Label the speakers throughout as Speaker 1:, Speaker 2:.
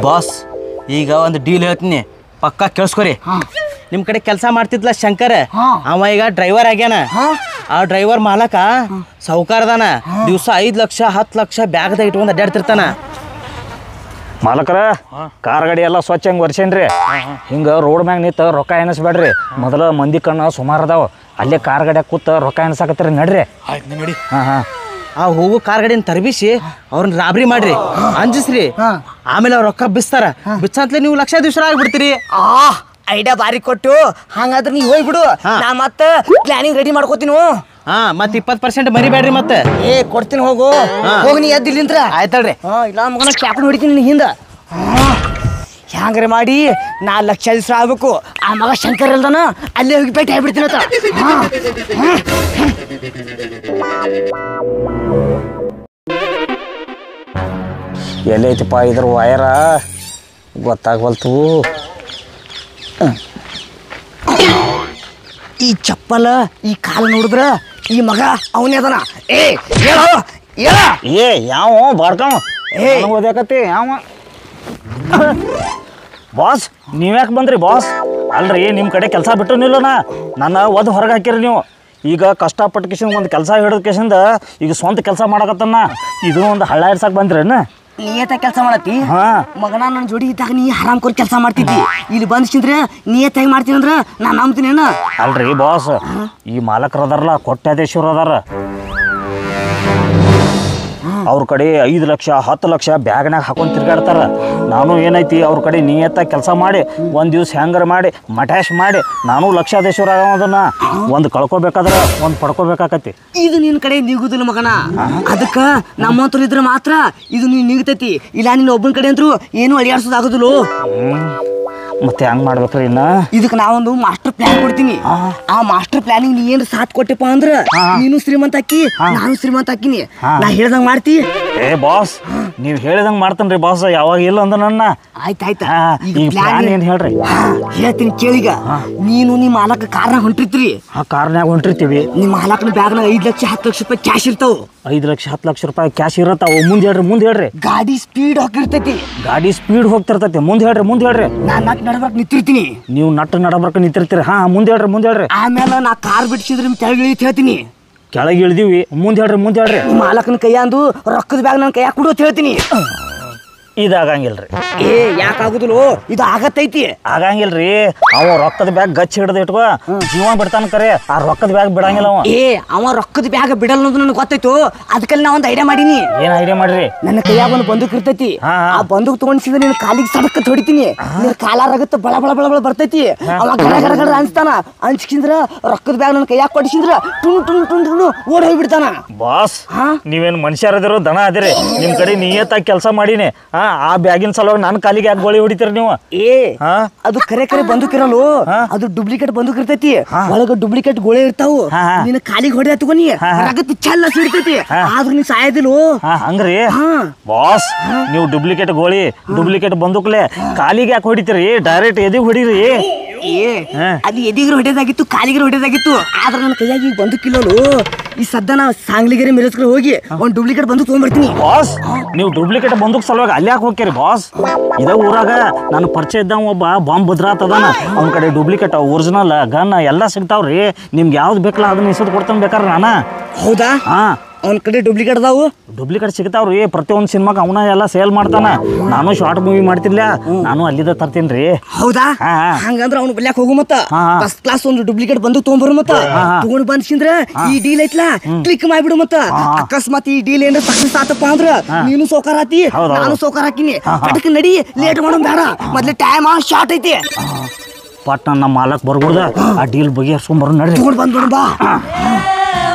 Speaker 1: Boss ಈಗ ಒಂದು deal ಹೇಳ್ತೀನಿ, ಪಕ್ಕಾ ಕೇಳಿಸ್ಕೊರಿ. ನಿಮ್ಮ ಕಡೆ ಕೆಲಸ ಮಾಡ್ತಿದ್ಲ ಶಂಕರ್, ಅವ ಈಗ ಡ್ರೈವರ್ ಆಗ್ಯಾನ. ಆ ಡ್ರೈವರ್ ಮಾಲಕ ಸಾಹುಕಾರದಾನ. ದಿವಸ 5 ಲಕ್ಷ 10 ಲಕ್ಷ ಬ್ಯಾಗ್ದಾಗ ಇಟ್ಕೊಂಡು ಅಡ್ಡಾಡ್ತಿರ್ತಾನ.
Speaker 2: ಮಾಲಕರ ಕಾರ್ ಗಾಡಿ ಎಲ್ಲ ಸ್ವಚ್ಛ ಹಂಗೆ ಒರ್ಸೇನ್ರಿ. ಹಿಂಗೆ ರೋಡ್ ಮ್ಯಾಗ ನಿಂತ ರೊಕ್ಕ ಎನಿಸ್ಬೇಡ್ರಿ. ಮೊದಲ ಮಂದಿ ಕಣ್ಣು ಸುಮಾರು ಅದಾವ. ಅಲ್ಲೇ ಕಾರ್ ಗಾಡಿಯಾಗ ಕೂತ ರೊಕ್ಕ ಎನಿಸಾಕತ್ತೀರಿ ನಡ್ರಿ.
Speaker 1: ನೋಡಿ ಆ ಹೋಗು ಕಾರ್ ಗಾಡಿನ ತರಬಿಸಿ ಅವ್ರನ್ನ ರಾಬ್ರಿ ಮಾಡ್ರಿ, ಅಂಜಿಸ್ರಿ. ಆಮೇಲೆ ಅವ್ರ ರೊಕ್ಕ ಬಿಸ್ತಾರ. ಬಿಚ್ಚಂತಲೇ ನೀವು ಲಕ್ಷಾಧೀಶರ ಆಗ್ಬಿಡ್ತೀರಿ.
Speaker 3: ಐಡಿಯಾ ಬಾರಿ ಕೊಟ್ಟು. ಹಂಗಾದ್ರೆ ನೀವು ಹೋಗ್ಬಿಡು, ನಾ ಮತ್ತೆ ಪ್ಲಾನಿಂಗ್ ರೆಡಿ ಮಾಡ್ಕೋತೀನಿ.
Speaker 1: ಮತ್ತೆ 20% ಮರಿಬೇಡ್ರಿ. ಮತ್ತೆ
Speaker 3: ಕೊಡ್ತೀನಿ, ಹೋಗು ಹೋಗಿ. ನೀ ಎದ್ದಿಲ್ಲಿಂತ್ರ
Speaker 1: ಆಯ್ತಲ್ರಿ.
Speaker 3: ಇಲ್ಲ ಮಗನ ಕ್ಯಾಪ್ನ ಹೊಡಿತೀನಿ ನೀ ಹಿಂದ. ಹ್ಯಾಂಗ್ರೆ ಮಾಡಿ ನಾ ಲಕ್ಷಾಧೀಶರ ಆಗ್ಬೇಕು. ಆ ಮಗ ಶಂಕರ್ ಅಲ್ದಾನ, ಅಲ್ಲೇ ಹೋಗಿ ಭೇಟಿ ಆಗ್ಬಿಡ್ತೀನಿ ಅಂತ.
Speaker 2: ಎಲ್ಲೈತಿಪ್ಪ ಇದ್ರ ವೈರ ಗೊತ್ತಾಗವಲ್ತು.
Speaker 3: ಈ ಚಪ್ಪಲ ಈ ಕಾಲು ನೋಡಿದ್ರ ಈ ಮಗ ಅವನೇ ಅದನ.
Speaker 2: ಯಾವ ಬಾಡ್ಕವ ಓದ್ಯಾಕತಿ ಯಾವ ಬಾಸ್? ನೀವ್ಯಾಕೆ ಬಂದ್ರಿ ಬಾಸ್? ಅಲ್ರಿ ನಿಮ್ಮ ಕಡೆ ಕೆಲಸ ಬಿಟ್ಟು ನಿಲ್ಲೋಣ, ನನ್ನ ಒದ್ದು ಹೊರಗೆ ಹಾಕಿರಿ ನೀವು. ಈಗ ಕಷ್ಟಪಟ್ಟು ಕಿಶನ್ ಒಂದು ಕೆಲಸ ಹಿಡಿದ ಕಿಶಿಂದ ಈಗ ಸ್ವಂತ ಕೆಲಸ ಮಾಡಕತ್ತನ್ನ. ಇದು ಒಂದು ಹಳ್ಳ ಇಡ್ಸಕ್ಕೆ ಬಂದ್ರೇನ?
Speaker 3: ನಿಯತ ಕೆಲಸ ಮಾಡತ್ತಿ ಮಗನ. ನನ್ನ ಜೋಡಿ ಇದ್ದಾಗ ನೀ ಆರಾಮ್ ಕೊಟ್ಟು ಕೆಲಸ ಮಾಡ್ತಿದ್ದಿ. ಇಲ್ಲಿ ಬಂದ್ಸಿಂದ್ರೆ ನಿಯತ್ತಾಗಿ ಮಾಡ್ತೀನಿ ಅಂದ್ರ ನಾ ನಂಬ್ತೀನಿ.
Speaker 2: ಅಲ್ರಿ ಬಾಸ್, ಈ ಮಾಲಕರು ಅದಾರಲ್ಲ, ಕೊಟ್ಟಾಧೀಶರು ಅದಾರ. ಅವ್ರ ಕಡೆ 5 ಲಕ್ಷ 10 ಲಕ್ಷ ಬ್ಯಾಗ್ನಾಗ ಹಾಕೊಂಡು ತಿರ್ಗಾಡ್ತಾರ. ನಾನು ಏನೈತಿ ಅವ್ರ ಕಡೆ ನಿಯತ್ತಾಗಿ ಕೆಲಸ ಮಾಡಿ ಒಂದು ದಿವ್ಸ ಹ್ಯಾಂಗರ್ ಮಾಡಿ ಮಟ್ಯಾಶ್ ಮಾಡಿ ನಾನು ಲಕ್ಷಾಧೀಶರ ಆಗೋದನ್ನ. ಒಂದು ಕಳ್ಕೊಬೇಕಾದ್ರೆ ಒಂದು ಪಡ್ಕೋಬೇಕಾಕತಿ.
Speaker 3: ಇದು ನಿನ್ನ ಕಡೆ ನಿಗುದಿಲ್ಲ ಮಗನ. ಅದಕ್ಕೆ ನಮ್ಮಂತರು ಇದ್ರೆ ಮಾತ್ರ ಇದು ನೀನು ನಿಗ್ತೈತಿ. ಇಲ್ಲ ನಿನ್ನ ಒಬ್ಬನ ಕಡೆ ಅಂದ್ರು ಏನು ಅಡಿಯಾಡ್ಸೋದಾಗೋದಿಲ್ಲ.
Speaker 2: ಮತ್ತೆ ಹೆಂಗ್ ಮಾಡ್ಬೇಕ್ರಿ? ಇನ್ನ
Speaker 3: ಇದಕ್ಕೆ ನಾವೊಂದು ಮಾಸ್ಟರ್ ಪ್ಲಾನ್ ಕೊಡ್ತೀನಿ. ಆ ಮಾಸ್ಟರ್ ಪ್ಲಾನಿಂಗ್ ನೀ ಏನ್ ಸಾಥ್ ಕೊಟ್ಟಪ್ಪ ಅಂದ್ರ ನೀನು ಶ್ರೀಮಂತ ಆಕಿ, ನಾನು ಶ್ರೀಮಂತ ಆಕಿನಿ. ನಾ ಹೇಳ್ದಂಗ್ ಮಾಡ್ತಿ?
Speaker 2: ಬಾಸ್ ನೀವ್ ಹೇಳಿದಂಗ್ ಮಾಡ್ತೇನ್ರಿ ಬಾಸ್. ಯಾವಾಗ ಇಲ್ಲ ಅಂದ ನನ್ನ.
Speaker 3: ಆಯ್ತಾಯ್ತ,
Speaker 2: ಏನ್ ಹೇಳ್ರಿ?
Speaker 3: ಹೇಳ್ತೀನಿ ಕೇಳಿಗ. ನೀನು ನಿಮ್ಮ ಮಾಲಕ ಕಾರ್ನಾಗ ಹೊಂಟಿರ್ತೀರಿ.
Speaker 2: ಆ ಕಾರ್ನಾಗ ಹೊಂಟಿರ್ತೀವಿ.
Speaker 3: ನಿಮ್ಮ ಮಾಲಕನ ಬ್ಯಾಗ್ನಾಗ 5 ಲಕ್ಷ 10 ಲಕ್ಷ ರೂಪಾಯಿ ಕ್ಯಾಶ್ ಇರ್ತಾವ.
Speaker 2: 5 ಲಕ್ಷ 10 ಲಕ್ಷ ರೂಪಾಯಿ ಕ್ಯಾಶ್ ಇರತ್ತಾವ. ಮುಂದೆ ಹೇಳ್ರಿ.
Speaker 3: ಗಾಡಿ ಸ್ಪೀಡ್ ಹೋಗಿರ್ತೈತಿ.
Speaker 2: ಗಾಡಿ ಸ್ಪೀಡ್ ಹೋಗ್ತಿರ್ತೈತಿ. ಮುಂದೆ ಹೇಳ್ರಿ.
Speaker 3: ನಾನ್ ನಟ್ ನಡಬರ್ಕ್ ನಿಂತಿರ್ತೀನಿ.
Speaker 2: ನೀವು ನಟ್ ನಡಬರ್ಕ ನಿಂತಿರ್ತೀರಿ. ಮುಂದೆ ಹೇಳ್ರಿ.
Speaker 3: ಆಮೇಲೆ ನಾ ಕಾರ್ ಬಿಡ್ಸಿದ್ರೆ ತೆಳಗಿಳಿ ಹೇಳ್ತೀನಿ.
Speaker 2: ಕೆಳಗೆ ಇಳ್ದೀವಿ. ಮುಂದೆ ಹೇಳ್ರಿ.
Speaker 3: ಮಾಲಕನ ಕೈಯಂದು ರೊಕ್ಕದ ಬ್ಯಾಗ್ ನನ್ನ ಕೈಯಾಗ ಕೊಡು ಅಂತ ಹೇಳ್ತೀನಿ.
Speaker 2: ಇದಾಗಂಗಿಲ್ರಿ.
Speaker 3: ಯಾಕಾಗುದಿಲ್ಲ? ಇದು ಆಗತ್ತೈತಿ.
Speaker 2: ಆಗಂಗಿಲ್ರಿ. ಅವ ರೊಕ್ಕದ ಬ್ಯಾಗ್ ಗಚ್ಚ ಹಿಡ್ದು ಇಟ್ಕೋ, ಜೀವ ಬಿಡ್ತಾನ. ಕರೆ ಆ ರೊಕ್ಕದ ಬ್ಯಾಗ್ ಬಿಡಂಗಿಲ್ಲ ಅವ.
Speaker 3: ಅವ ರೊಕ್ಕದ ಬ್ಯಾಗ್ ಬಿಡಲ್ಲ ಅನ್ನೋದು ನನಗೆ ಗೊತ್ತಾಯ್ತು. ಅದಕ್ಕೆಲ್ಲ ನಾ ಒಂದು ಐಡಿಯಾ ಮಾಡೀನಿ.
Speaker 2: ಏನ್ ಐಡಿಯಾ ಮಾಡ್ರಿ?
Speaker 3: ನನ್ನ ಕೈಯಾಗ ಒಂದು ಬಂದೂಕ್ ಇರ್ತೈತಿ. ಆ ಬಂದೂಕ್ ತಗೊಂಡಿಸಿದ್ರೆ ನಿನ್ನ ಕಾಲಿಗೆ ಸಡಕ್ಕ ಹೊಡಿತೀನಿ. ನಿನ್ನ ಕಾಲಾರಾಗತ್ತ ಬಳ ಬಳ ಬಳ ಬಳ ಬರ್ತೈತಿ. ಅವ ಗಡ ಗಡ ಗಡ ಅನ್ಸ್ತಾನ. ಅನ್ಸ್ಕಿಂದ್ರ ರೊಕ್ಕದ ಬ್ಯಾಗ್ ನನ್ನ ಕೈಯಾಗ ಕೊಡಿಸಿದ್ರ ಟುಣ್ ಟುಣ್ ಟುಣ್ ಟುಣ್ ಓಡ್ ಹೋಗ್ಬಿಡ್ತಾನ.
Speaker 2: ಬಾಸ್ ನೀವೇನ್ ಮನುಷ್ಯರದಿರೋ ದನ ಅದಿರಿ. ನಿಮ್ ಕಡೆ ನಿಯತ್ತಾಗಿ ಕೆಲಸ ಮಾಡೀನಿ. ಆ ಬ್ಯಾಗಿನ ಸಲುವಾಗಿ ನನ್ನ ಕಾಲಿಗೆ ಯಾಕೆ ಗೋಳಿ ಹೊಡಿತೀರಿ ನೀವು?
Speaker 3: ಅದು ಕರೆ ಬಂದೂಕ್ ಇರಲ್ಲ, ಅದು ಡೂಪ್ಲಿಕೇಟ್ ಬಂದೂಕ್ ಇರ್ತೈತಿ. ಒಳಗ ಡೂಪ್ಲಿಕೇಟ್ ಗೋಳೆ ಇರ್ತಾವು. ನಿನ್ನ ಕಾಲಿಗೆ ಹೊಡೆದ ತಗೋನಿ ರಗತ್ ಚೆಲ್ಲ ಸಿಡ್ತೈತಿ. ಆದ್ರೂ ನೀ ಸಾಯೋದಿಲ್ಲ.
Speaker 2: ಹಂಗ್ರಿ ಬಾಸ್, ನೀವು ಡೂಪ್ಲಿಕೇಟ್ ಗೋಳಿ ಡೂಪ್ಲಿಕೇಟ್ ಬಂದೂಕ್ಲೆ ಕಾಲಿಗೆ ಯಾಕೆ ಹೊಡಿತೀರಿ? ಡೈರೆಕ್ಟ್ ಎದಿಗೆ ಹೊಡೀರಿ.
Speaker 3: ಅದು ಎದಿಗ್ರ ಹೊಡೆದಾಗಿತ್ತು, ಕಾಲಿಗೆ ಹೊಡೆದಾಗಿತ್ತು. ಆದ್ರೆ ನನ್ನ ಕೈಯಾಗಿ ಈಗ ಬಂದೂಕಿಲ್ಲಲು. ಈ ಸದ್ದ ನಾ ಸಾಂಗ್ಲಿಗೆರೆ ಮಿರಸ್ಕರ ಹೋಗಿ ಒಂದು ಡೂಪ್ಲಿಕೇಟ್ ಬಂದೂಕ್ ತಗೊಂಡ್ಬರ್ತೀನಿ.
Speaker 2: ಬಾಸ್ ನೀವು ಡೂಪ್ಲಿಕೇಟ್ ಬಂದೂಕ್ ಸಲುವಾಗಿ ಅಲ್ಲಿ ಯಾಕೆ ಹೋಗ್ತೀರಿ ಬಾಸ್? ಇದ ಊರಾಗ ನಾನು ಪರಿಚಯ ಇದ್ದ ಒಬ್ಬ ಬಾಂಬ್ ಭದ್ರಾತ್ ಅದಾನ. ಅವ್ನ ಕಡೆ ಡೂಪ್ಲಿಕೇಟ್ ಒರಿಜಿನಲ್ ಗನ್ ಎಲ್ಲ ಸಿಗ್ತಾವ್ರಿ. ನಿಮ್ಗೆ ಯಾವ್ದು ಬೇಕಲ್ಲ ಅದನ್ನ ಇಸದ್ ಕೊಡ್ತಾನೆ ಬೇಕಾರೆ ನಾನು.
Speaker 3: ಹೌದಾ? ಅವ್ನ ಕಡೆ ಡೂಪ್ಲಿಕೇಟ್ ಅದಾವು.
Speaker 2: ಡೂಪ್ಲಿಕೇಟ್ ಸಿಗ್ತಾವ್ರಿ. ಪ್ರತಿಯೊಂದು ಸಿನಿಮಾಗೆ ಅವನ ಎಲ್ಲ ಸೇಲ್ ಮಾಡ್ತಾನ. ನಾನು ಶಾರ್ಟ್ ಮೂವಿ ಮಾಡ್ತಿರ್ಲ, ನಾನು ಅಲ್ಲಿದ ತರ್ತೀನಿ.
Speaker 3: ಹೌದಾ? ಹಂಗಂದ್ರ ಅವ್ನು ಬಲ್ಯಾಕ ಹೋಗು. ಮತ್ತ ಫಸ್ಟ್ ಕ್ಲಾಸ್ ಒಂದು ಡೂಪ್ಲಿಕೇಟ್ ಬಂದು ತೊಗೊಂಬರು. ಮತ್ತ ತಗೊಂಡ್ ಬಂದ್ಸಿಂದ್ರ ಈ ಡೀಲ್ ಐತ್ಲಾ ಕ್ಲಿಕ್ ಮಾಡ್ಬಿಡು. ಮತ್ತ ಅಕಸ್ಮಾತ್ ಈ ಡೀಲ್ ಏನ್ರ ಸಕ್ಸಸ್ ಆತಪ್ಪ ಅಂದ್ರ ನೀನು ಸೋಕಾರ ಆತಿ, ನಾನು ಸೋಕಾರ ಹಾಕಿನಿ. ಅದಕ್ಕೆ ನಡಿ, ಲೇಟ್ ಮಾಡೋಣ ಬೇಡ. ಮೊದ್ಲೇ ಟೈಮ್ ಶಾರ್ಟ್ ಐತಿ.
Speaker 2: ಪಟ್ ನಮ್ಮ ಮಾಲಕ್ ಬರ್ಬಿಡ್ದ ಆ ಡೀಲ್ ಬಗೆಹರಿಸ್ಕೊಂಬರು. ನಡಿ
Speaker 3: ತಗೊಂಡ್ ಬಂದ್ಬಿಡು ಬಾ.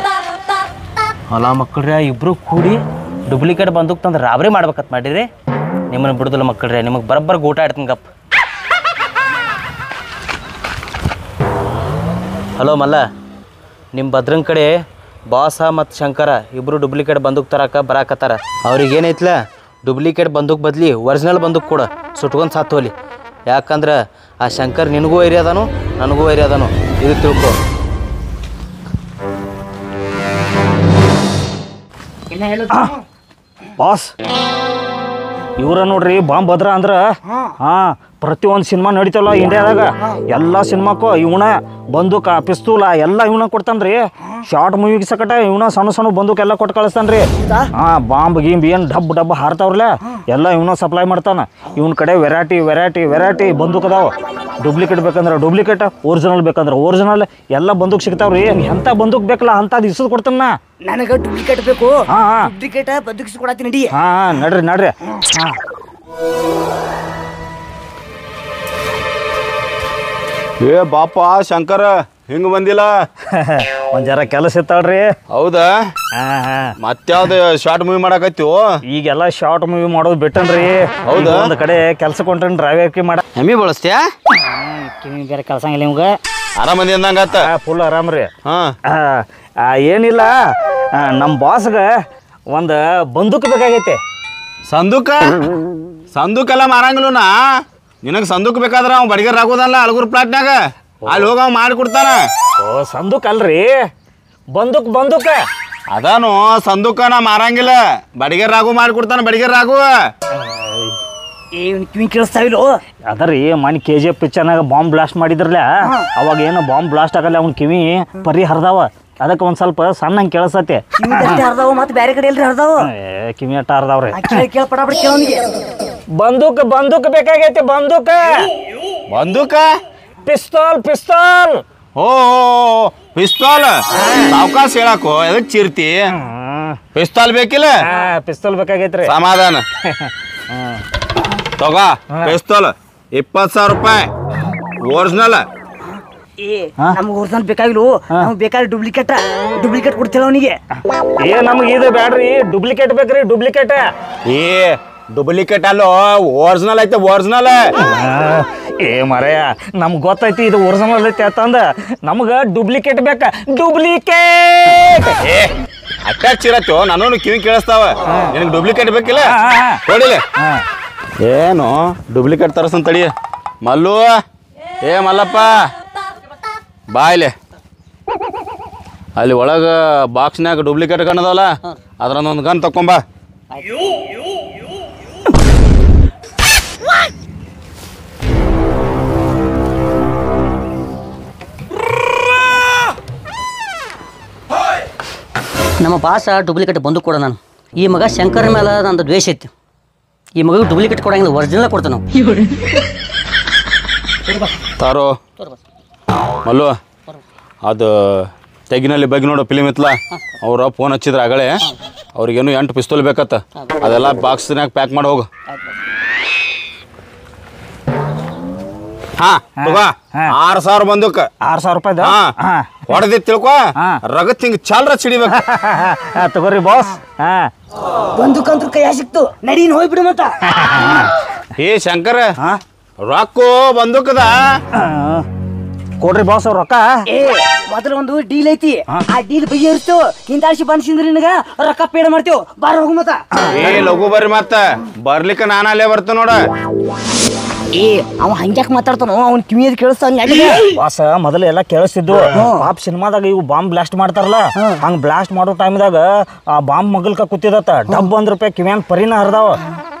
Speaker 1: ಹೊಲ ಮಕ್ಕಳ್ರಿ ಇಬ್ರು ಕೂಡಿ ಡೂಪ್ಲಿಕೇಟ್ ಬಂದೂಕ್ ತಂದ್ರೆ ರಾಬ್ರಿ ಮಾಡ್ಬೇಕತ್ ಮಾಡಿರಿ. ನಿಮ್ಮನ್ನ ಬಿಡುದಿಲ್ಲ ಮಕ್ಕಳ್ರಿ. ನಿಮಗೆ ಬರಬ್ಬರ ಊಟ ಇಡ್ತೀನಿ ಗಪ್. ಹಲೋ ಮಲ್ಲ, ನಿಮ್ಮ ಭದ್ರನ್ ಕಡೆ ಬಾಸ ಮತ್ತು ಶಂಕರ ಇಬ್ಬರು ಡೂಪ್ಲಿಕೇಟ್ ಬಂದೂಕ್ ತರಕ ಬರಾಕತ್ತಾರ. ಅವ್ರಿಗೆ ಏನೈತ್ಲ ಡೂಪ್ಲಿಕೇಟ್ ಬಂದೂಕ್ ಬದಲಿ ಒರಿಜಿನಲ್ ಬಂದೂಕ್ ಕೂಡ ಸುಟ್ಕೊಂಡು ಸಾತ್ತೋಲಿ. ಯಾಕಂದ್ರೆ ಆ ಶಂಕರ್ ನಿನಗೂ ವೈರಿ ಅದಾನು, ನನಗೂ ವೈರಿ ಅದಾನು. ಇದು ತಿಳ್ಕೊ.
Speaker 2: ಬಾಸ್ ಇವ್ರ ನೋಡ್ರಿ ಬಾಂಬ್ ಭದ್ರ ಅಂದ್ರ ಪ್ರತಿಯೊಂದು ಸಿನಿಮಾ ನಡಿತಾವಲ್ಲ ಇಂಡಿಯಾದಾಗ ಎಲ್ಲ ಸಿನಿಮಾಕ್ಕೂ ಇವನ ಬಂದೂಕ ಪಿಸ್ತೂಲ ಎಲ್ಲ ಇವನ ಕೊಡ್ತಾನ್ರಿ ಶಾರ್ಟ್ ಮೂವಿಗೆ ಸಕಟ ಇವನ ಸಣ್ಣ ಸಣ್ಣ ಬಂದೂಕ ಎಲ್ಲ ಕೊಟ್ಟು ಕಳಿಸ್ತಾನ್ರಿ ಬಾಂಬ್ ಗೀಂಬ್ ಏನು ಡಬ್ಬ ಹಾರ್ತಾವ್ರಲ್ಲ ಎಲ್ಲ ಇವನ ಸಪ್ಲೈ ಮಾಡ್ತಾನ ಇವನ ಕಡೆ ವೆರೈಟಿ ಬಂದೂಕ್ ಅದಾವ ಡೂಪ್ಲಿಕೇಟ್ ಬೇಕಂದ್ರೆ ಡೂಪ್ಲಿಕೇಟ್ ಒರಿಜಿನಲ್ ಬೇಕಂದ್ರೆ ಒರಿಜಿನಲ್ ಎಲ್ಲ ಬಂದೂಕ್ ಸಿಗ್ತಾವ್ರಿ ಎಂತ ಬಂದೂಕ್ ಬೇಕಲ್ಲ ಅಂತದ್ ಇಸದ್ ಕೊಡ್ತಾನ
Speaker 3: ನನಗ ಡೂಪ್ಲಿಕೇಟ್ ಬೇಕು ಡೂಪ್ಲಿಕೇಟ್ ಬದುಕಿಸಿ ಕೊಡತ್ತೀನಿ ನಡಿ
Speaker 2: ನಡ್ರಿ
Speaker 4: ಏ ಬಾಪ ಶಂಕರ ಹಿಂಗ ಬಂದಿಲ್ಲ
Speaker 2: ಒಂದ್ ಜರ ಕೆಲಸ ಇತ್ತಾಳ್ರಿ
Speaker 4: ಹೌದಾ ಮತ್ಯಾವ್ದು ಶಾರ್ಟ್ ಮೂವಿ ಮಾಡಕತ್ತೀವೋ
Speaker 2: ಈಗೆಲ್ಲ ಶಾರ್ಟ್ ಮೂವಿ ಮಾಡೋದು ಬಿಟ್ಟನ್ರಿ
Speaker 4: ಹೌದಾ
Speaker 2: ಒಂದ್ ಕಡೆ ಕೆಲ್ಸ ಕೊಂಡ್ರಿ ಡ್ರೈವರ್ಕಿ ಮಾಡ
Speaker 1: ಎಮ್ಮಿ ಬಳಸ್ತೀಯಾ
Speaker 3: ಕಿವಿ ಬೇರೆ ಕಳ್ಸಂಗಿಲ್ಲ ನಿಮ್ಗೆ
Speaker 4: ಆರಾಮದಿ ಅಂದಂಗತ್ತ
Speaker 2: ಫುಲ್ ಆರಾಮ್ರಿ
Speaker 4: ಹಾ
Speaker 2: ಏನಿಲ್ಲ ನಮ್ಮ ಬಾಸ್ಗ ಒಂದು ಬಂದೂಕ್ ಬೇಕಾಗೈತೆ
Speaker 4: ಸಂದೂಕ್ ಎಲ್ಲ ಮಾರಂಗಿಲ್ಲನ ನಿನಗೆ ಸಂದೂಕ್ ಬೇಕಾದ್ರೆ ಅವ್ ಬಡಿಗರ್ ಆಗೋದಲ್ಲ ಅಲ್ಗೂರ್ ಪ್ಲಾಟ್ನಾಗ ಅಲ್ಲಿ ಹೋಗ ಅವ್ ಮಾಡಿ ಕೊಡ್ತಾನ
Speaker 2: ಸಂದೂಕ್ ಅಲ್ರಿ ಬಂದೂಕ್
Speaker 4: ಅದಾನು ಸಂದೂಕ ನಾ ಮಾರಂಗಿಲ್ಲ ಬಡಿಗರ್ ರಾಗು ಮಾಡಿ ಕೊಡ್ತಾನ ಬಡಿಗರ್ ರಾಗು
Speaker 3: ಕಿವಿ ಕೇಳಿಸ್ತಾವಿಲ್ಲ
Speaker 2: ಅದರಿ ಮನೆ KGF ಪಿಕ್ಚರ್ನಾಗ ಬಾಂಬ್ ಬ್ಲಾಸ್ಟ್ ಮಾಡಿದ್ರಲ್ಲ ಅವಾಗ ಏನು ಬಾಂಬ್ ಬ್ಲಾಸ್ಟ್ ಆಗಲ್ಲ ಅವ್ನ ಕಿವಿ ಪರಿ ಹರಿದಾವ ಅದಕ್ಕೆ ಒಂದ್ ಸ್ವಲ್ಪ ಸಣ್ಣ ಕೇಳಿಸತ್ತೆ
Speaker 3: ಹರ್ದಾವ ಮತ್ತೆ ಬೇರೆ ಕಡೆ ಎಲ್ರಿ ಹರ್ದಾವ
Speaker 2: ಕಿವಿ ಅಟ್ಟ ಹರಿದಾವ್ರಿ
Speaker 3: ಕೇಳ ಪಟಾಪಟ ಕೇಳೋನಿಗೆ
Speaker 2: ಬಂದೂಕ್ ಬೇಕಾಗೈತೆ ಬಂದೂಕ ಪಿಸ್ತೂಲ್
Speaker 4: ಓ ಪಿಸ್ತೂಲ್ ಸಾವಕಾಶ ಹೇಳಾಕು ಎದಕ್ ಚಿರ್ತಿ ಪಿಸ್ತೂಲ್ ಬೇಕಿಲ್ಲ
Speaker 2: ಪಿಸ್ತೂಲ್ ಬೇಕಾಗೈತ್ರಿ
Speaker 4: ಸಮಾಧಾನ ತಗೋ ಪಿಸ್ತೂಲ್ 20,000 ರೂಪಾಯಿ ಒರಿಜಿನಲ್
Speaker 3: ನಮ್ಗೆ ಒರಿಜಿನಲ್ ಬೇಕಾಗಿಲ್ಲ ನಮ್ಗೆ ಬೇಕಾದ್ರೆ ಡೂಪ್ಲಿಕೇಟ್ ಕೊಡ್ತೀರ ಅವನಿಗೆ
Speaker 2: ನಮ್ಗೆ ಇದು ಬ್ಯಾಡ್ರಿ ಡೂಪ್ಲಿಕೇಟ್ ಬೇಕ್ರಿ
Speaker 4: ಡೂಪ್ಲಿಕೇಟ್ ಅಲ್ಲೋ ಒರಿಜಿನಲ್ ಐತೆ ಒರಿಜಿನಲ್
Speaker 2: ಮರೆಯ ನಮ್ಗೆ ಗೊತ್ತೈತಿ ಇದು ಒರಿಜಿನಲ್ ಐತಿ ಅಂತಂದ ನಮ್ಗೆ ಡೂಪ್ಲಿಕೇಟ್ ಬೇಕಾ
Speaker 4: ಅಟ್ಯಾಚ್ ಇರತ್ತೋ ನಾನು ಕಿವಿ ಕೇಳಿಸ್ತಾವ ನಿನಗೆ ಡೂಪ್ಲಿಕೇಟ್ ಬೇಕಿಲ್ಲ ಕೊಡಿಲ್ಲ ಏನು ಡೂಪ್ಲಿಕೇಟ್ ತರಸನ್ ತಡಿ ಮಲ್ಲು ಮಲ್ಲಪ್ಪ ಬಾಯ್ಲೆ ಅಲ್ಲಿ ಒಳಗೆ ಬಾಕ್ಸ್ನಾಗ ಡೂಪ್ಲಿಕೇಟ್ ಗನ್ ಅದಾವಲ್ಲ ಅದ್ರೊಂದು ಗನ್ ತಕೊಂಬ
Speaker 5: ನಮ್ಮ ಬಾಸ ಡೂಪ್ಲಿಕೇಟ್ ಬಂದು ಕೊಡ ನಾನು ಈ ಮಗ ಶಂಕರ ಮೇಲೆ ನಂದು ದ್ವೇಷ ಐತಿ ಈ ಮಗ ಡೂಪ್ಲಿಕೇಟ್ ಕೊಡಂಗಿಲ್ಲ ಒರಿಜಿನಲ್ ಕೊಡ್ತಾನೆ ನಾವು
Speaker 4: ತಾರೋ ಮಲ್ಲು ಅದು ತೆಗಿನಲ್ಲಿ ಬಗ್ಗೆ ನೋಡು ಫಿಲಿಮ್ ಇತ್ತಲ್ಲ ಅವ್ರ ಫೋನ್ ಹಚ್ಚಿದ್ರ ಆಗಲೇ ಅವ್ರಿಗೇನು 8 ಪಿಸ್ತೂಲ್ ಬೇಕತ್ತ ಅದೆಲ್ಲ ಬಾಕ್ಸ್ನಾಗ ಪ್ಯಾಕ್ ಮಾಡಿ ಹೋಗು ತಗೋ 6,000 ಬಂದೂಕ
Speaker 2: 6,000 ರೂಪಾಯಿ
Speaker 4: ಹೊಡೆದಿ ತಿಳ್ಕೊ ರಗತ್ ಹಿಂಗ್ ಚಾಲ್ರ ಚಿಡಿಬೇಕು
Speaker 2: ತಗೋರಿ ಬಾಸ್
Speaker 3: ಬಂದೂಕಂತ್ರ ಕೈಯ ಸಿಕ್ತು ನಡೀನ್ ಹೋಗ್ಬಿಡು ಮತ್ತ
Speaker 4: ಶಂಕರ ರೊಕ್ಕ ಬಂದೂಕದ
Speaker 2: ಕೊಡ್ರಿ ಬಾಸ್ ಅವ್ರ ರೊಕ್ಕ
Speaker 3: ಮೊದಲ ಒಂದು ಡೀಲ್ ಐತಿ ಆ ಡೀಲ್ ಬಗೆಹರಿಸ್ತು ಹಿಂದಾಳ್ಸಿ ಬಂದ್ಸಿಂದ್ರ ನಿನಗ ರೊಕ್ಕ ಪೇಡ ಮಾಡ್ತೇವ್ ಬಾರ ಹೋಗು ಮತ್ತ
Speaker 4: ಲಘು ಬರ್ರಿ ಮತ್ತ ಬರ್ಲಿಕ್ಕ ನಾನು ಅಲ್ಲೇ ಬರ್ತ ನೋಡ
Speaker 3: ಅವ ಹಂಗ್ಯಾಕ್ ಮಾತಾಡ್ತಾನೋ ಅವ್ನ ಕಿವಿಯದ್ ಕೇಳಿಸ್ತಾನ
Speaker 2: ಬಾಸ ಮೊದಲು ಎಲ್ಲ ಕೇಳಿಸ್ತಿದ್ವು ಪಾಪ್ ಸಿನಿಮಾದಾಗ ಇವು ಬಾಂಬ್ ಬ್ಲಾಸ್ಟ್ ಮಾಡ್ತಾರಲ್ಲ ಹಂಗ್ ಬ್ಲಾಸ್ಟ್ ಮಾಡೋ ಟೈಮ್ದಾಗ ಆ ಬಾಂಬ್ ಮಗಲ್ಕ ಕೂತಿದತ್ತ ಡಬ್ ₹1 ಕಿವ್ಯಾನ್ ಪರಿನ ಹರಿದಾವ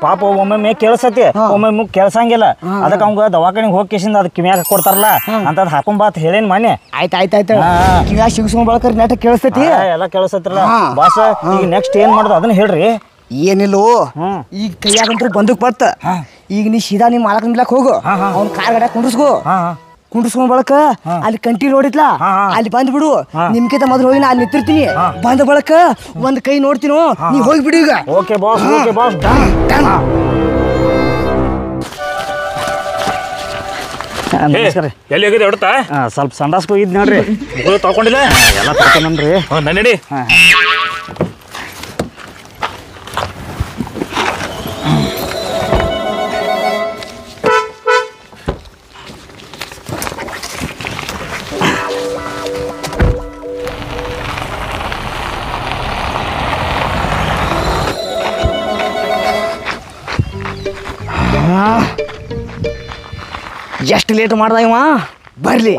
Speaker 2: ಪಾಪ ಒಮ್ಮೊಮ್ಮೆ ಕೇಳಿಸತಿ ಒಮ್ಮೊಮ್ಮೆ ಕೇಳ್ಸಂಗಿಲ್ಲ ಅದಕ್ಕೆ ಅವಂಗ ದವಾಖಾನಿಗೆ ಹೋಗಿ ಕಿಸಿಂದ ಅದ್ ಕಿವ್ಯಾಗ ಕೊಡ್ತಾರಲ್ಲ ಅಂತದ್ ಹಾಕೊಂಬಾತ್ ಹೇಳೇನ್ ಮನೆ
Speaker 3: ಆಯ್ತಾಯ್ತು ಕಿವ್ಯಾಗ ಸಿಗಿಸ್ಕೊಂಡ್ ಬಳಕರ್ ನೆಟ ಕೇಳಿಸ್ತೈತಿ
Speaker 2: ಎಲ್ಲ ಕೇಳಿಸತ್ರಲ್ಲ ಬಾಸ ಈಗ ನೆಕ್ಸ್ಟ್ ಏನ್ ಮಾಡುದು ಅದನ್ನ ಹೇಳ್ರಿ
Speaker 3: ಏನಿಲ್ಲೋ ಈಗ ಕೈಯಾಗಂತೂ ಬಂದೂಕ್ ಬರ್ತ ಈಗ ನೀ ಸೀದಾ ನೀ ಮಾಲಕ್ ನಿಮ್ಲಾಕ್ ಹೋಗು ಅವ್ನ ಕಾರ್ ಗಡ ಕುಂಡ್ರಿಸ್ಕೊಂಡ್ ಬಳಕ ಅಲ್ಲಿ ಕಂಟಿ ನೋಡಿತ್ಲ ಅಲ್ಲಿ ಬಂದ್ ಬಿಡು ನಿಮ್ಕಿಂತ ಮೊದಲು ಹೋಗಿ ನಾ ಅಲ್ಲಿ ನಿಂತಿರ್ತೀನಿ ಬಂದ ಬಳಕ ಒಂದ್ ಕೈ ನೋಡ್ತೀನೋ ನೀ ಹೋಗ್ಬಿಡು ಈಗ
Speaker 2: ಓಕೆ ಬಾಸ್
Speaker 6: ಎಲ್ಲಿ ಹೋಗಿದೆ ಹೊಡ್ತಾ
Speaker 2: ಸ್ವಲ್ಪ ಸಂಡಾಸ್ಗೆ ಹೋಗಿದ್ ನೋಡ್ರಿ
Speaker 6: ತಗೊಂಡಿಲ್ಲ
Speaker 2: ಎಲ್ಲ ತಗೊಂಡ್ರಿ
Speaker 6: ನಡಿ
Speaker 3: ಎಷ್ಟು ಲೇಟ್ ಮಾಡ್ದ ಇವ ಬರ್ಲಿ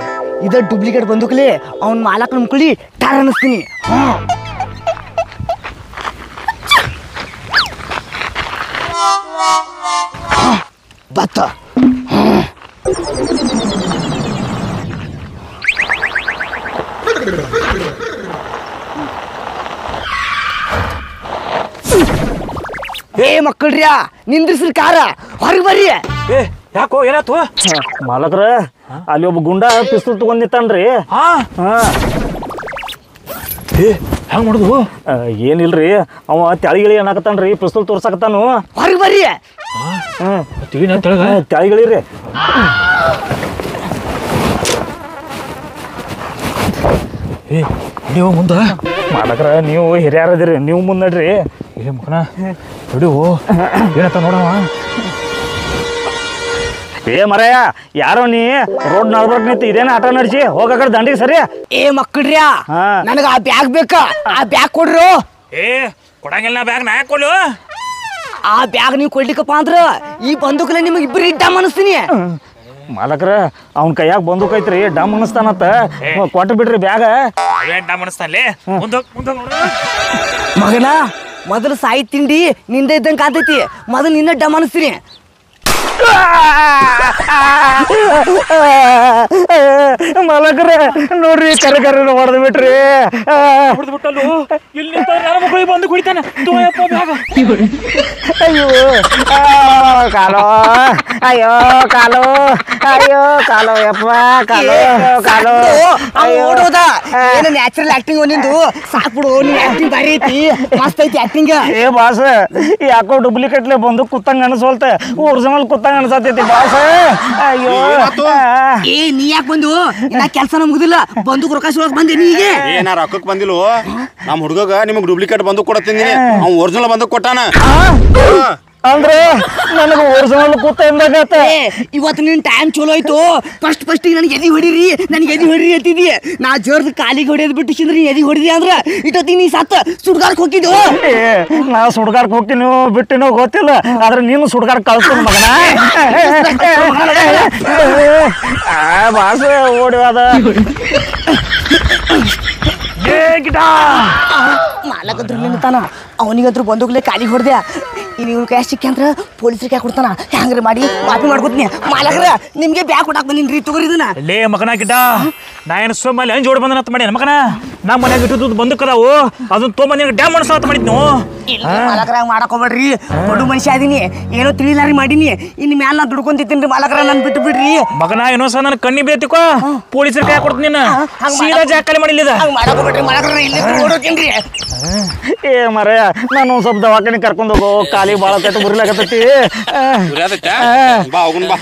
Speaker 3: ಇದ ಡೂಪ್ಲಿಕೇಟ್ ಬಂದೂಕ್ಲಿ ಅವ್ನ ಮಾಲಕ್ ನಂಬ್ಕೊಳ್ಳಿ ಟಾರ್ ಅನ್ನಿಸ್ತೀನಿ ಮಕ್ಕಳ್ರಿ ನಿಂದ್ರಿಸ್ರಿ ಕಾರ ಹೊರಗೆ ಬರ್ರಿ.
Speaker 6: ಏ ಯಾಕೋ ಏನಾಯ್ತು?
Speaker 2: ಮಾಲಕ್ರ ಅಲ್ಲಿ ಒಬ್ಬ ಗುಂಡ ಪಿಸ್ತೂಲ್ ತಗೊಂಡ್ ನಿಂತಾನ್ರಿ.
Speaker 6: ಹಾ
Speaker 2: ಹಾ
Speaker 6: ಏ ಹೆಂಗ್ ಮಾಡುದು?
Speaker 2: ಏನಿಲ್ರಿ ಅವ ತೆಳಗಿಳಿ ಅನ್ನಕತ್ತಾನ್ರಿ, ಪಿಸ್ತೂಲ್ ತೋರ್ಸಕತ್ತಾನು.
Speaker 3: ಹೊರಗೆ ಬರ್ರಿ.
Speaker 2: ತೆಳಗಿಳಿರಿ.
Speaker 6: ಏ ನೀವು ಮುಂದ
Speaker 2: ಮಾಲಕ್ರ ನೀವು ಹಿರಿಯರದಿರಿ, ನೀವು ಮುಂದ್ ನಡ್ರಿ.
Speaker 6: ಏ ಮಗನ ಬಿಡು ಏನತ್ತ ನೋಡವ.
Speaker 2: ಏ ಮರಯ್ಯ ಯಾರೋ ನೀ ರೋಡ್ ನಡ್ಬಾರ್ದು ನಿಂತು ಇದೇನ ಆಟ ನಡ್ಸಿ ಹೋಗ ಕಡೆ ದಂಡಿಗೆ ಸರಿ.
Speaker 3: ಏ ಮಕ್ಕಳ್ರಿ
Speaker 2: ಹಾ.
Speaker 3: ನನಗ ಆ ಬ್ಯಾಗ್ ಬೇಕ, ಆ ಬ್ಯಾಗ್ ಕೊಡ್ರು.
Speaker 6: ಏ ಕೊಡಂಗಿಲ್ಲ ಬ್ಯಾಗ್ ನಾ ಯಾಕೆ ಕೊಡ್ಲು?
Speaker 3: ಆ ಬ್ಯಾಗ್ ನೀವು ಕೊಡ್ಲಿಕ್ಕಪ್ಪ ಅಂದ್ರ ಈ ಬಂದೂಕಲ್ಲ ನಿಮಗೆ ಇಬ್ಬರು ಇಡ್ಡ ಮನಸ್ತೀನಿ.
Speaker 2: ಮಾಲಕ್ರ ಅವ್ನ ಕೈಯಾಗ ಬಂದೂಕ್ ಐತ್ರಿ, ಡಮ್ ಅನಸ್ತಾನತ್ತ, ಕೊಟ್ಟು ಬಿಡ್ರಿ ಬ್ಯಾಗ.
Speaker 6: ಅವೇನ್ ನಾ ಮನಸ್ತಾನೆ ಮುಂದೋಗ್
Speaker 3: ಮಗನ ಮೊದಲು ಸಾಯಿ ತಿಂಡಿ ನಿಂದ ಇದ್ದಂಗೆ ಕಾತೈತಿ, ಮೊದಲು ನಿನ್ನ ಡ ಮನಸ್ತೀನಿ.
Speaker 2: ಮಾಲಕ್ರ ನೋಡ್ರಿ ಕರೆ ಕರೆ ಹೊಡೆದು ಬಿಟ್ರಿ.
Speaker 6: ಬಿಟ್ಟಲು ಇಲ್ಲಿ ನನ್ನ ಮಕ್ಕಳಿಗೆ ಬಂದು ಕುಡಿತಾನೆ.
Speaker 2: ಅಯ್ಯೋ ಕಾಲೋ, ಅಯ್ಯೋ ಕಾಲೋ, ಅಯ್ಯೋ ಕಾಲೋ ಯಪ್ಪ, ಕಾಲೋ ಕಾಲೋ.
Speaker 3: ಓಡೋದ ಏನು ನ್ಯಾಚುರಲ್ ಆಕ್ಟಿಂಗ್ ನಿಂದು ಸಾಕ್ಬಿಡು. ನೀನ್ ಆಕ್ಟಿಂಗ್ ಬಾರಿ ಐತಿ, ಮಸ್ತ್ ಐತಿ ಆಕ್ಟಿಂಗ್.
Speaker 2: ಏ ಬಾಸ್ ಯಾಕೋ ಡೂಪ್ಲಿಕೇಟ್ಲೆ ಬಂದು ಕುತ್ತಂಗ ಅನ್ಸೋಲ್ತ, ಒರಿಜಿನಲ್ ಕುತ್ತಂಗ ಅನ್ಸತೈತಿ ಬಾಸ್. ಅಯ್ಯೋ
Speaker 3: ಏ ನೀ ಯಾಕೆ ಬಂದು? ನಾ ಕೆಲಸ ಮುಗುದಿಲ್ಲ, ಬಂದೂಕ್ ರೊಕ್ಕ ಸುಳಕ್ ಬಂದೆ ನೀಗೆ.
Speaker 4: ಏ ನಾ ರೊಕ್ಕಕ್ಕೆ ಬಂದಿಲ್ಲ, ನಮ್ಮ ಹುಡುಗ ನಿಮಗೆ ಡೂಪ್ಲಿಕೇಟ್ ಬಂದು ಕೊಡತ್ತೀನಿ, ಅವ್ನು ಒರಿಜಿನಲ್ ಬಂದು ಕೊಟ್ಟಾನ.
Speaker 2: ಅಂದ್ರೆ ನನಗೆ ಒರಿಜಿನಲ್ ಕೂತ ಎಂದಾಗತ್ತ.
Speaker 3: ಇವತ್ತು ನಿನ್ ಟೈಮ್ ಚಲೋ ಆಯ್ತು. ಫಸ್ಟ್ ನನಗೆ ಎದಿ ಹೊಡಿರಿ, ನನಗೆ ಎದಿ ಹೊಡಿರಿ ಅಂತಿದಿ. ನಾ ಜೋರ್ದು ಕಾಲಿಗೆ ಹೊಡೆಯೋದು ಬಿಟ್ಟು ನೀ ಎದಿ ಹೊಡಿದಿ ಅಂದ್ರ ಇಟ್ಟೊತ್ತಿಗೆ ನೀ ಸತ್ತ ಸುಡ್ಗಾರ್ಕ್ ಹೋಗಿದ್ದು.
Speaker 2: ನಾ ಸುಡ್ಗಾರ್ಕ್ ಹೋಗ್ತೀನೋ ಬಿಟ್ಟಿನೋ ಗೊತ್ತಿಲ್ಲ, ಆದ್ರೆ ನೀನು ಸುಡ್ಗಾರ್ಕ್ ಕಳ್ಸ್ತೀನಿ ಮಗನ. ಬಾಸ ಓಡಿ ಹೋದ.
Speaker 3: ಮಾಲಕಂತ್ರ ನಿಂತಾನ, ಅವನಿಗಂತೂ ಬಂದೋಗ್ಲೇ ಕಾಲಿಗೆ ಹೊಡೆದೆ. ಇನ್ನು ಇವ್ನ ಕೈ ಸಿಕ್ಕಿ ಅಂದ್ರ ಪೊಲೀಸರಿಗೆ ಯಾಕೆ ಕೊಡ್ತಾನ? ಹ್ಯಾಂಗ್ರಿ ಮಾಡಿ ಮಾಫಿ ಮಾಡ್ಕೊತೀನಿ. ಮಾಲಕ್ರ ನಿಮ್ಗೆ ಬ್ಯಾಗ್ ಕೊಟ್ಟಾಕ್ ಬಂದಿನ್ರಿ, ತಗೋರಿ ಇದನ್ನ.
Speaker 6: ಲೇ ಮಗನ ಗಿಡ್ಡ, ನಾ ಏನು ಸೋಮಲ್ಲಿ ಹೆಂಗ್ ಜೋಡಿ ಬಂದನಂತ ಮಾಡಿ ಮಗನ. ನಾ ಮನ್ಯಾಗ ಇಟ್ಟು ಬಂದಕ್ಕದಾವು, ಅದನ್ನ ತೊಗೊಂಬಂದ ಡ್ಯಾಮ್ ಅನ್ಸತ್ತ ಮಾಡಿದ್ನು.
Speaker 3: ಮಾಲಕ್ರ ಹಂಗ ಮಾಡಕ್ ಹೋಗ್ಬೇಡ್ರಿ, ಬಡು ಮನುಷ್ಯ ಅದೀನಿ, ಏನೋ ತಿಳಿಲಾರಿ ಮಾಡೀನಿ. ಇನ್ ಮ್ಯಾಲ ನಾ ದುಡ್ಕೊಂತಿದ್ದೀನಿ ಮಾಲಕ್ರ, ನನ್ ಬಿಟ್ಟು ಬಿಡ್ರಿ.
Speaker 6: ಮಗನ ಏನೋ ಸಹ ನನ್ನ ಕಣ್ಣಿ ಬೇತಿಕೋ, ಪೊಲೀಸರ ಕೈ ಕೊಡ್ತೀನಿ ನೀನು. ಸೀದಾ ಜಾಕಲಿ ಮಾಡಿಲ್ಲ
Speaker 3: ಹಂಗ ಮಾಡಕ್ ಹೋಗ್ಬೇಡ್ರಿ ಮಾಲಕ್ರ, ಇಲ್ಲಿ ಓಡೋತೀನ್ರಿ.
Speaker 2: ಏ ಮರಯ್ಯ ನಾನು ಒಂದ್ ಸ್ವಲ್ಪ ದವಾಖಾನೆ ಕರ್ಕೊಂಡು ಹೋಗೋ, ಕಾಲಿ ಭಾಳ ಕಟ್ಟು ಮುರಿಲಾಗತ್ತೈತಿ.
Speaker 4: ಬಾ ಹೋಗುನ್ ಬಾ.